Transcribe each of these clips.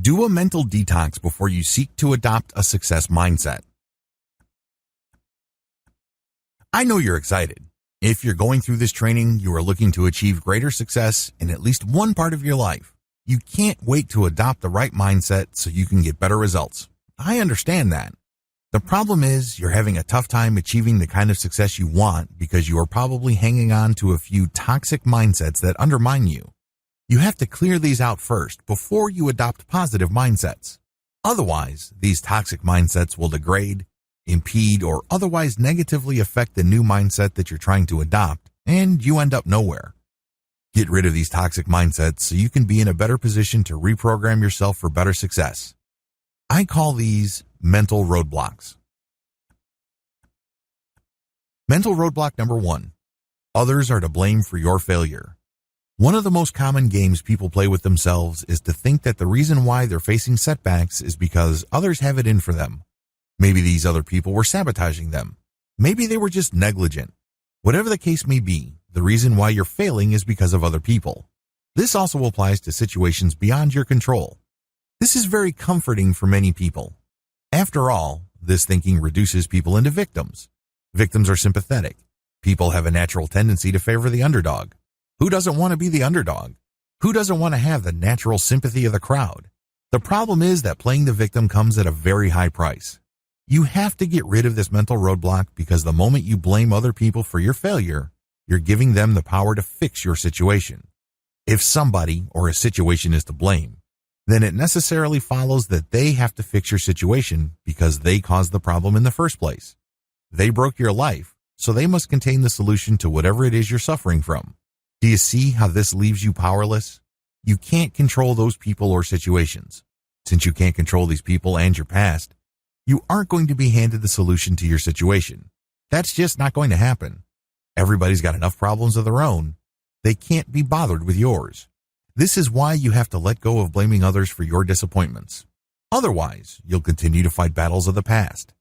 Do a mental detox before you seek to adopt a success mindset. I know you're excited. If you're going through this training, you are looking to achieve greater success in at least one part of your life. You can't wait to adopt the right mindset so you can get better results. I understand that. The problem is you're having a tough time achieving the kind of success you want because you are probably hanging on to a few toxic mindsets that undermine you. You have to clear these out first before you adopt positive mindsets. Otherwise, these toxic mindsets will degrade, impede, or otherwise negatively affect the new mindset that you're trying to adopt, and you end up nowhere. Get rid of these toxic mindsets so you can be in a better position to reprogram yourself for better success. I call these mental roadblocks. Mental roadblock number 1. Others are to blame for your failure. One of the most common games people play with themselves is to think that the reason why they're facing setbacks is because others have it in for them. Maybe these other people were sabotaging them. Maybe they were just negligent. Whatever the case may be, the reason why you're failing is because of other people. This also applies to situations beyond your control. This is very comforting for many people. After all, this thinking reduces people into victims. Victims are sympathetic. People have a natural tendency to favor the underdog. Who doesn't want to be the underdog? Who doesn't want to have the natural sympathy of the crowd? The problem is that playing the victim comes at a very high price. You have to get rid of this mental roadblock because the moment you blame other people for your failure, you're giving them the power to fix your situation. If somebody or a situation is to blame, then it necessarily follows that they have to fix your situation because they caused the problem in the first place. They broke your life, so they must contain the solution to whatever it is you're suffering from. Do you see how this leaves you powerless? You can't control those people or situations. Since you can't control these people and your past, you aren't going to be handed the solution to your situation. That's just not going to happen. Everybody's got enough problems of their own. They can't be bothered with yours. This is why you have to let go of blaming others for your disappointments. Otherwise, you'll continue to fight battles of the past.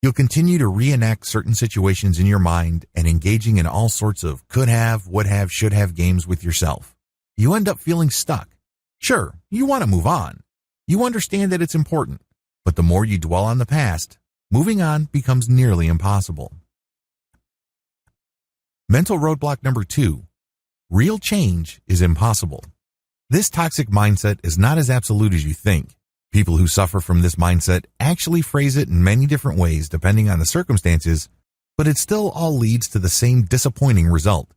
You'll continue to reenact certain situations in your mind and engaging in all sorts of could have, would have, should have games with yourself. You end up feeling stuck. Sure, you want to move on. You understand that it's important. But the more you dwell on the past, moving on becomes nearly impossible. Mental roadblock number 2. Real change is impossible. This toxic mindset is not as absolute as you think. People who suffer from this mindset actually phrase it in many different ways depending on the circumstances, but it still all leads to the same disappointing result.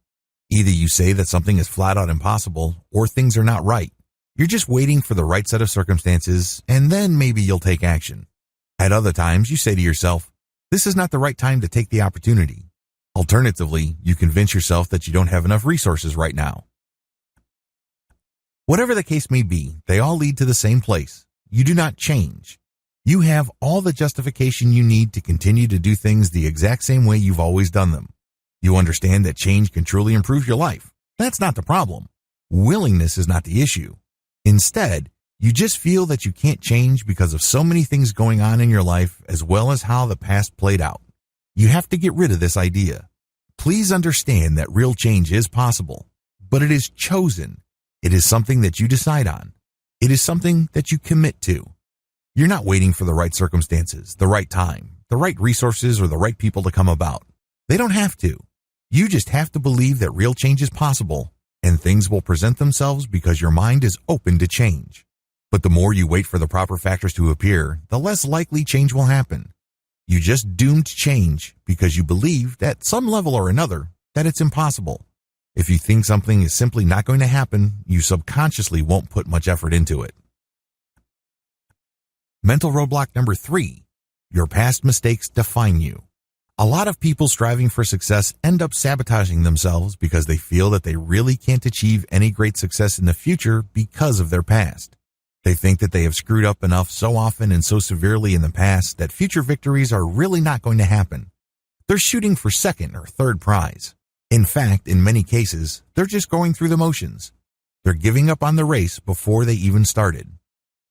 Either you say that something is flat out impossible or things are not right. You're just waiting for the right set of circumstances and then maybe you'll take action. At other times, you say to yourself, this is not the right time to take the opportunity. Alternatively, you convince yourself that you don't have enough resources right now. Whatever the case may be, they all lead to the same place. You do not change. You have all the justification you need to continue to do things the exact same way you've always done them. You understand that change can truly improve your life. That's not the problem. Willingness is not the issue. Instead, you just feel that you can't change because of so many things going on in your life as well as how the past played out. You have to get rid of this idea. Please understand that real change is possible, but it is chosen. It is something that you decide on. It is something that you commit to. You're not waiting for the right circumstances, the right time, the right resources, or the right people to come about. They don't have to. You just have to believe that real change is possible, and things will present themselves because your mind is open to change. But the more you wait for the proper factors to appear, the less likely change will happen. You just doomed change because you believe, at some level or another, that it's impossible. If you think something is simply not going to happen, you subconsciously won't put much effort into it. Mental roadblock number 3. Your past mistakes define you. A lot of people striving for success end up sabotaging themselves because they feel that they really can't achieve any great success in the future because of their past. They think that they have screwed up enough so often and so severely in the past that future victories are really not going to happen. They're shooting for second or third prize. In fact, in many cases, they're just going through the motions. They're giving up on the race before they even started.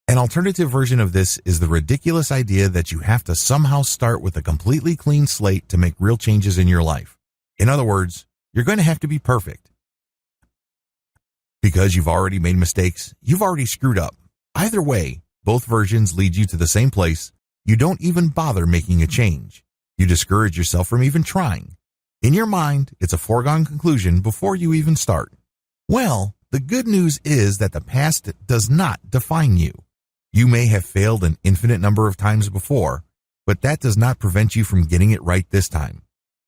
An alternative version of this is the ridiculous idea that you have to somehow start with a completely clean slate to make real changes in your life. In other words, you're going to have to be perfect. Because you've already made mistakes, you've already screwed up. Either way, Both versions lead you to the same place. You don't even bother making a change. You discourage yourself from even trying. In your mind, it's a foregone conclusion before you even start. Well, the good news is that the past does not define you. You may have failed an infinite number of times before, but that does not prevent you from getting it right this time.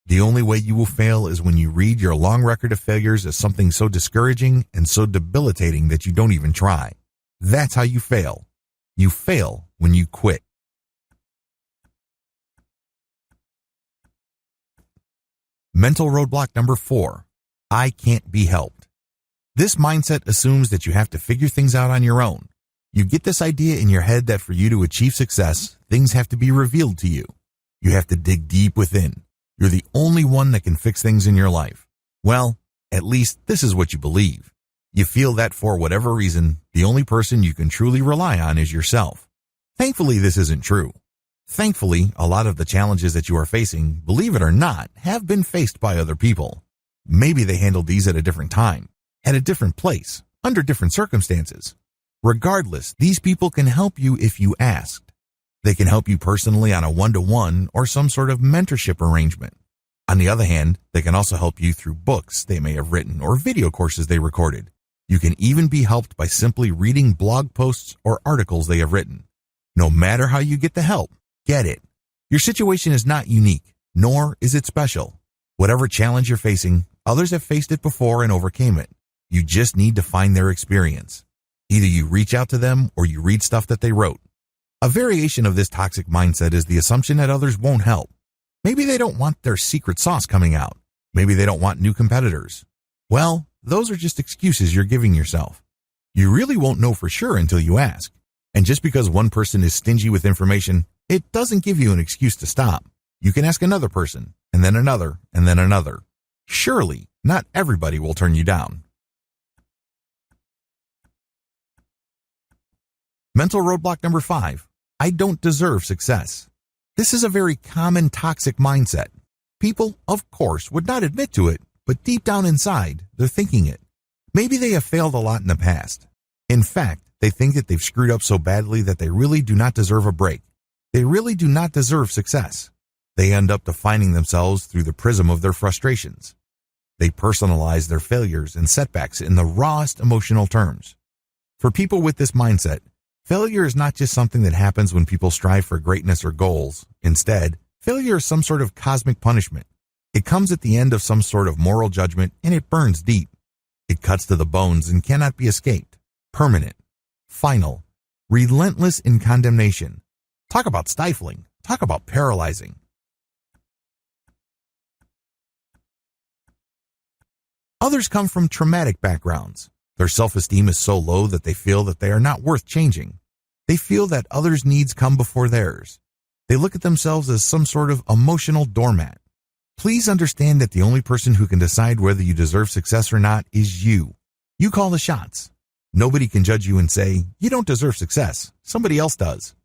The only way you will fail is when you read your long record of failures as something so discouraging and so debilitating that you don't even try. That's how you fail. You fail when you quit. Mental roadblock number 4. I can't be helped. This mindset assumes that you have to figure things out on your own. You get this idea in your head that for you to achieve success, things have to be revealed to you. You have to dig deep within. You're the only one that can fix things in your life. Well, at least this is what you believe. You feel that for whatever reason, the only person you can truly rely on is yourself. Thankfully, this isn't true. Thankfully, a lot of the challenges that you are facing, believe it or not, have been faced by other people. Maybe they handled these at a different time, at a different place, under different circumstances. Regardless, these people can help you if you asked. They can help you personally on a one-to-one or some sort of mentorship arrangement. On the other hand, they can also help you through books they may have written or video courses they recorded. You can even be helped by simply reading blog posts or articles they have written. No matter how you get the help, get it. Your situation is not unique, nor is it special. Whatever challenge you're facing, others have faced it before and overcame it. You just need to find their experience. Either you reach out to them or you read stuff that they wrote. A variation of this toxic mindset is the assumption that others won't help. Maybe they don't want their secret sauce coming out. Maybe they don't want new competitors. Well, those are just excuses you're giving yourself. You really won't know for sure until you ask. And just because one person is stingy with information, it doesn't give you an excuse to stop. You can ask another person, and then another, and then another. Surely, not everybody will turn you down. Mental roadblock number 5. I don't deserve success. This is a very common toxic mindset. People, of course, would not admit to it, but deep down inside, they're thinking it. Maybe they have failed a lot in the past. In fact, they think that they've screwed up so badly that they really do not deserve a break. They really do not deserve success. They end up defining themselves through the prism of their frustrations. They personalize their failures and setbacks in the rawest emotional terms. For people with this mindset, failure is not just something that happens when people strive for greatness or goals. Instead, failure is some sort of cosmic punishment. It comes at the end of some sort of moral judgment, and it burns deep. It cuts to the bones and cannot be escaped. Permanent. Final. Relentless in condemnation. Talk about stifling. Talk about paralyzing. Others come from traumatic backgrounds. Their self-esteem is so low that they feel that they are not worth changing. They feel that others' needs come before theirs. They look at themselves as some sort of emotional doormat. Please understand that the only person who can decide whether you deserve success or not is you. You call the shots. Nobody can judge you and say, you don't deserve success. Somebody else does.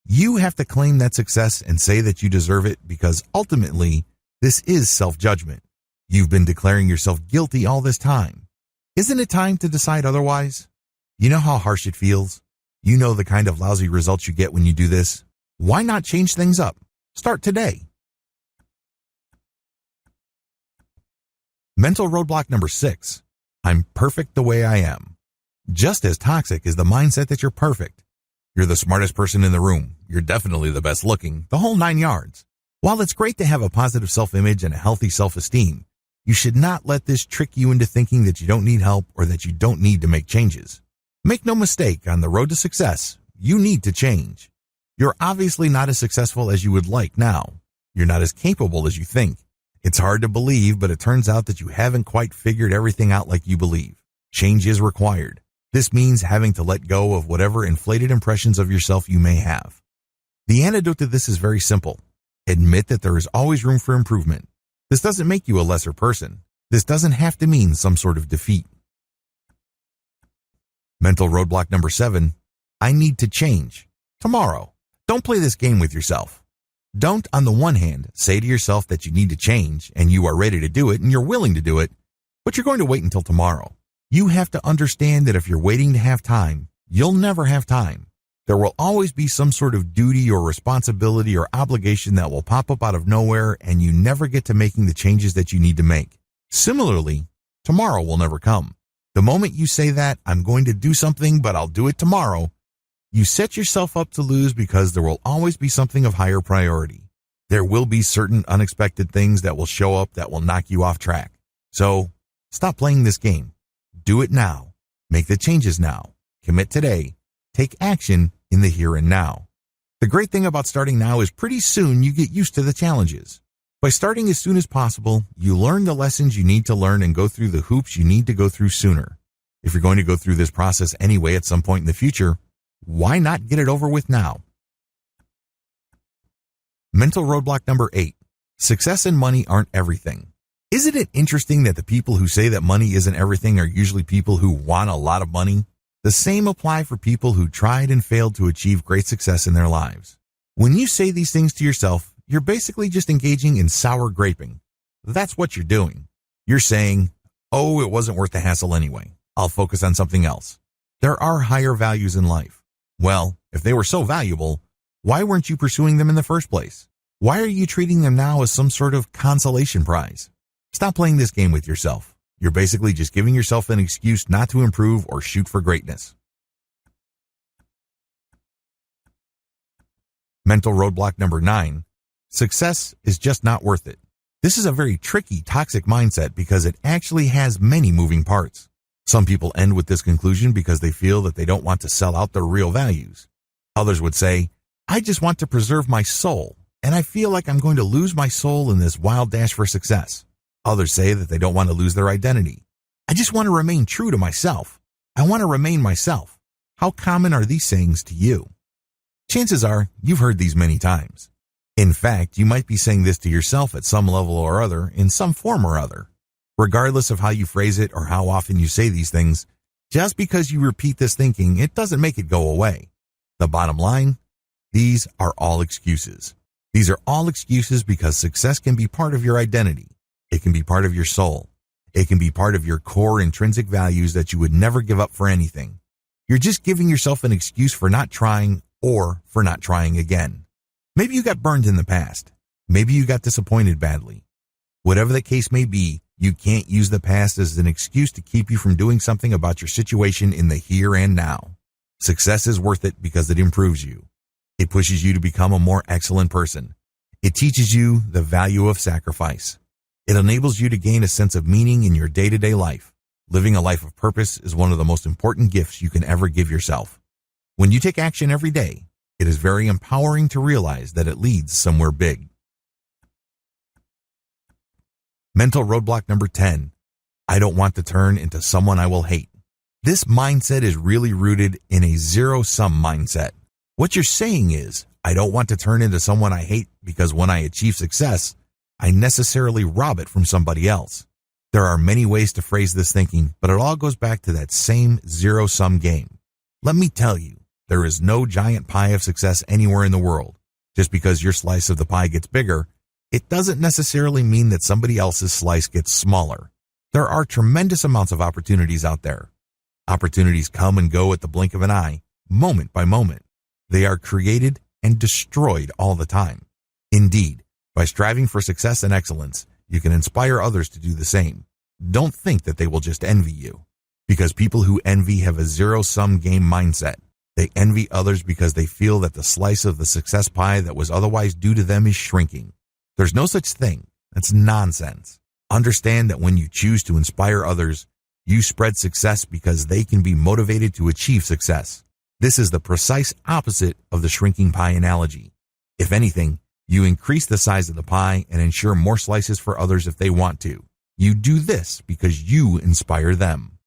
You have to claim that success and say that you deserve it because ultimately, this is self-judgment. You've been declaring yourself guilty all this time. Isn't it time to decide otherwise? You know how harsh it feels? You know the kind of lousy results you get when you do this? Why not change things up? Start today. Mental roadblock number 6. I'm perfect the way I am. Just as toxic is the mindset that you're perfect. You're the smartest person in the room. You're definitely the best looking, the whole 9 yards. While it's great to have a positive self-image and a healthy self-esteem, you should not let this trick you into thinking that you don't need help or that you don't need to make changes. Make no mistake, on the road to success, you need to change. You're obviously not as successful as you would like now. You're not as capable as you think. It's hard to believe, but it turns out that you haven't quite figured everything out like you believe. Change is required. This means having to let go of whatever inflated impressions of yourself you may have. The antidote to this is very simple. Admit that there is always room for improvement. This doesn't make you a lesser person. This doesn't have to mean some sort of defeat. Mental roadblock number 7. I need to change. Tomorrow. Don't play this game with yourself. Don't, on the one hand, say to yourself that you need to change and you are ready to do it and you're willing to do it, but you're going to wait until tomorrow. You have to understand that if you're waiting to have time, you'll never have time. There will always be some sort of duty or responsibility or obligation that will pop up out of nowhere, and you never get to making the changes that you need to make. Similarly, tomorrow will never come. The moment you say that, I'm going to do something, but I'll do it tomorrow, you set yourself up to lose because there will always be something of higher priority. There will be certain unexpected things that will show up that will knock you off track. So, stop playing this game. Do it now. Make the changes now. Commit today. Take action in the here and now. The great thing about starting now is pretty soon you get used to the challenges. By starting as soon as possible, you learn the lessons you need to learn and go through the hoops you need to go through sooner. If you're going to go through this process anyway at some point in the future, why not get it over with now? Mental roadblock number 8. Success and money aren't everything. Isn't it interesting that the people who say that money isn't everything are usually people who want a lot of money? The same apply for people who tried and failed to achieve great success in their lives. When you say these things to yourself, you're basically just engaging in sour graping. That's what you're doing. You're saying, oh, it wasn't worth the hassle anyway. I'll focus on something else. There are higher values in life. Well, if they were so valuable, why weren't you pursuing them in the first place? Why are you treating them now as some sort of consolation prize? Stop playing this game with yourself. You're basically just giving yourself an excuse not to improve or shoot for greatness. Mental roadblock number 9. Success is just not worth it. This is a very tricky, toxic mindset because it actually has many moving parts. Some people end with this conclusion because they feel that they don't want to sell out their real values. Others would say, I just want to preserve my soul, and I feel like I'm going to lose my soul in this wild dash for success. Others say that they don't want to lose their identity. I just want to remain true to myself. I want to remain myself. How common are these sayings to you? Chances are you've heard these many times. In fact, you might be saying this to yourself at some level or other, in some form or other. Regardless of how you phrase it or how often you say these things, just because you repeat this thinking, it doesn't make it go away. The bottom line, these are all excuses. These are all excuses because success can be part of your identity. It can be part of your soul. It can be part of your core intrinsic values that you would never give up for anything. You're just giving yourself an excuse for not trying or for not trying again. Maybe you got burned in the past. Maybe you got disappointed badly. Whatever the case may be, you can't use the past as an excuse to keep you from doing something about your situation in the here and now. Success is worth it because it improves you. It pushes you to become a more excellent person. It teaches you the value of sacrifice. It enables you to gain a sense of meaning in your day-to-day life. Living a life of purpose is one of the most important gifts you can ever give yourself. When you take action every day, it is very empowering to realize that it leads somewhere big. Mental roadblock number 10. I don't want to turn into someone I will hate. This mindset is really rooted in a zero-sum mindset. What you're saying is, I don't want to turn into someone I hate because when I achieve success, I necessarily rob it from somebody else. There are many ways to phrase this thinking, but it all goes back to that same zero-sum game. Let me tell you, there is no giant pie of success anywhere in the world. Just because your slice of the pie gets bigger, it doesn't necessarily mean that somebody else's slice gets smaller. There are tremendous amounts of opportunities out there. Opportunities come and go at the blink of an eye, moment by moment. They are created and destroyed all the time. Indeed, by striving for success and excellence, you can inspire others to do the same. Don't think that they will just envy you. Because people who envy have a zero-sum game mindset. They envy others because they feel that the slice of the success pie that was otherwise due to them is shrinking. There's no such thing. That's nonsense. Understand that when you choose to inspire others, you spread success because they can be motivated to achieve success. This is the precise opposite of the shrinking pie analogy. If anything, you increase the size of the pie and ensure more slices for others if they want to. You do this because you inspire them.